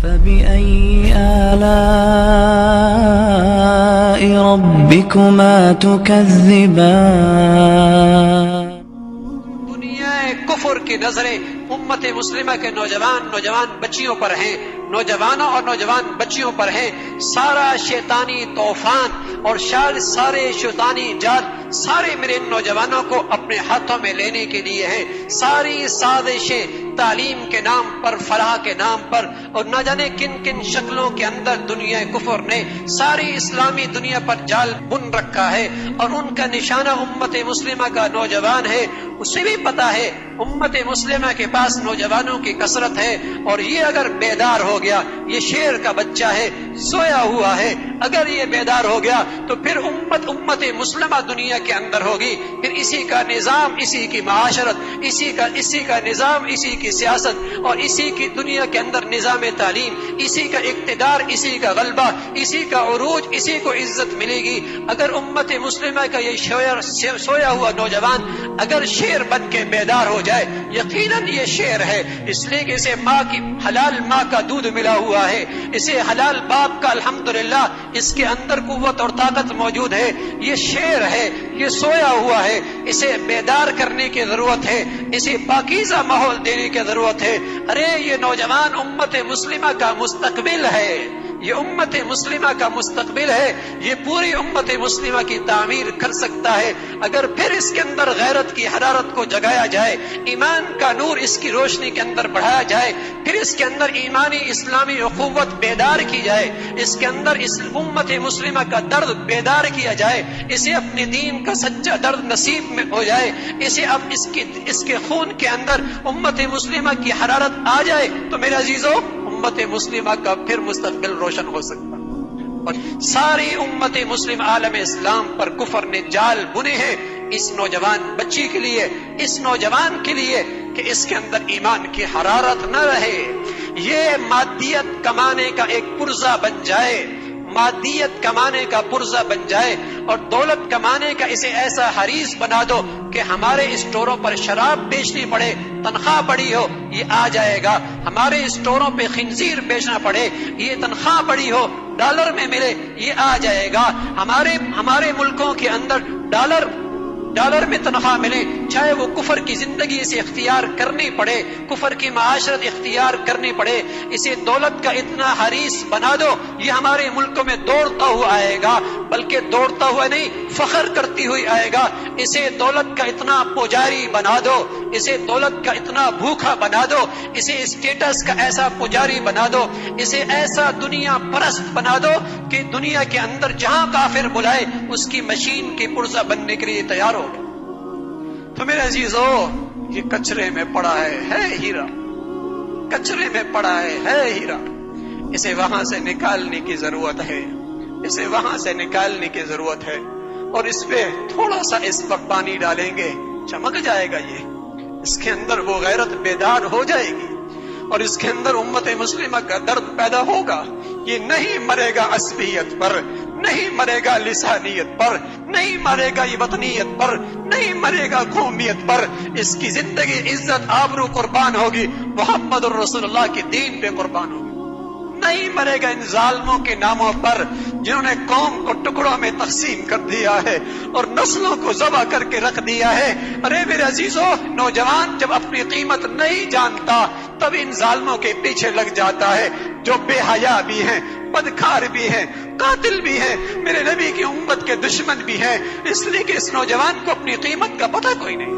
فبأي آلاء ربكما تكذبان دنیا کفر کی نظریں امت مسلمہ کے نوجوان بچیوں پر ہیں، نوجوانوں اور نوجوان بچیوں پر ہیں۔ سارا شیطانی طوفان اور سارے شیطانی جال سارے میرے نوجوانوں کو اپنے ہاتھوں میں لینے کے لیے ہیں۔ ساری سازشیں تعلیم کے نام پر، فلاح کے نام پر، اور نہ جانے کن کن شکلوں کے اندر دنیا کفر نے ساری اسلامی دنیا پر جال بن رکھا ہے، اور ان کا نشانہ امت مسلمہ کا نوجوان ہے۔ اسے بھی پتا ہے امت مسلمہ کے پاس نوجوانوں کی کثرت ہے، اور یہ اگر بیدار ہو گیا، یہ شیر کا بچہ ہے، سویا ہوا ہے، اگر یہ بیدار ہو گیا تو پھر امت مسلمہ دنیا کے اندر ہوگی، پھر اسی کا نظام، اسی کی معاشرت، اسی کا نظام، اسی کی سیاست، اور اسی کی دنیا کے اندر نظام تعلیم، اسی کا اقتدار، اسی کا غلبہ، اسی کا عروج، اسی کو عزت ملے گی۔ اگر امت مسلمہ کا یہ سویا ہوا نوجوان اگر شیر بن کے بیدار ہو جائے، یقیناً یہ شیر ہے، اس لیے کہ اسے حلال ماں کا دودھ ملا ہوا ہے، اسے حلال باپ کا الحمدللہ اس کے اندر قوت اور طاقت موجود ہے۔ یہ شیر ہے، یہ سویا ہوا ہے، اسے بیدار کرنے کی ضرورت ہے، اسے پاکیزہ ماحول دینے کی ضرورت ہے۔ ارے یہ نوجوان امت مسلمہ کا مستقبل ہے، یہ امت مسلمہ کا مستقبل ہے، یہ پوری امت مسلمہ کی تعمیر کر سکتا ہے اگر پھر اس کے اندر غیرت کی حرارت کو جگایا جائے، ایمان کا نور اس کی روشنی کے اندر بڑھایا جائے، پھر اس کے اندر ایمانی اسلامی اخوت بیدار کی جائے، اس کے اندر اس امت مسلمہ کا درد بیدار کیا جائے، اسے اپنے دین کا سچا درد نصیب میں ہو جائے، اسے اب اس کے خون کے اندر امت مسلمہ کی حرارت آ جائے، تو میرے عزیزو امت مسلمہ کا پھر مستقبل روشن ہو سکتا۔ اور ساری امت مسلم عالم اسلام پر کفر نے جال بنے ہیں اس نوجوان بچی کے لیے، اس نوجوان کے لیے کہ اس کے اندر ایمان کی حرارت نہ رہے، یہ مادیت کمانے کا ایک پرزہ بن جائے، مادیت کمانے کا پرزہ بن جائے، اور دولت کمانے کا اسے ایسا حریص بنا دو کہ ہمارے اسٹوروں پر شراب بیچنی پڑے، تنخواہ بڑی ہو، یہ آ جائے گا، ہمارے اسٹوروں پہ خنزیر بیچنا پڑے، یہ تنخواہ بڑی ہو، ڈالر میں ملے، یہ آ جائے گا، ہمارے ملکوں کے اندر ڈالر میں تنخواہ ملے، چاہے وہ کفر کی زندگی اسے اختیار کرنی پڑے، کفر کی معاشرت اختیار کرنی پڑے، اسے دولت کا اتنا حریص بنا دو، یہ ہمارے ملکوں میں دوڑتا ہوا آئے گا، بلکہ دوڑتا ہوا نہیں، فخر کرتی ہوئی آئے گا، اسے دولت کا اتنا پجاری بنا دو، اسے دولت کا اتنا بھوکا بنا دو، اسے اسٹیٹس کا ایسا پجاری بنا دو، اسے ایسا دنیا پرست بنا دو کہ دنیا کے اندر جہاں کافر بلائے اس کی مشین کی پرزہ بننے کے لیے تیار ہو۔ تو میرے عزیزو یہ کچرے میں پڑا ہے ہیرا، کچرے میں پڑا ہے ہیرا، اسے وہاں سے نکالنے کی ضرورت ہے، اسے وہاں سے نکالنے کی ضرورت ہے، اور اس پہ تھوڑا سا اس پر پانی ڈالیں گے چمک جائے گا، یہ اس کے اندر وہ غیرت بیدار ہو جائے گی، اور اس کے اندر امت مسلمہ کا درد پیدا ہوگا۔ یہ نہیں مرے گا عصبیت پر، نہیں مرے گا لسانیت پر، نہیں مرے گا یہ وطنیت پر، نہیں مرے گا قومیت پر، اس کی زندگی عزت آبرو قربان ہوگی، محمد الرسول اللہ کے دین پہ قربان ہوگی، نہیں مرے گا ان ظالموں کے ناموں پر جنہوں نے قوم کو ٹکڑوں میں تقسیم کر دیا ہے اور نسلوں کو ذبح کر کے رکھ دیا ہے۔ ارے میرے عزیزو، نوجوان جب اپنی قیمت نہیں جانتا تب ان ظالموں کے پیچھے لگ جاتا ہے جو بے حیا بھی ہیں، بدکار بھی ہیں، قاتل بھی ہیں، میرے نبی کی امت کے دشمن بھی ہیں، اس لیے کہ اس نوجوان کو اپنی قیمت کا پتہ کوئی نہیں۔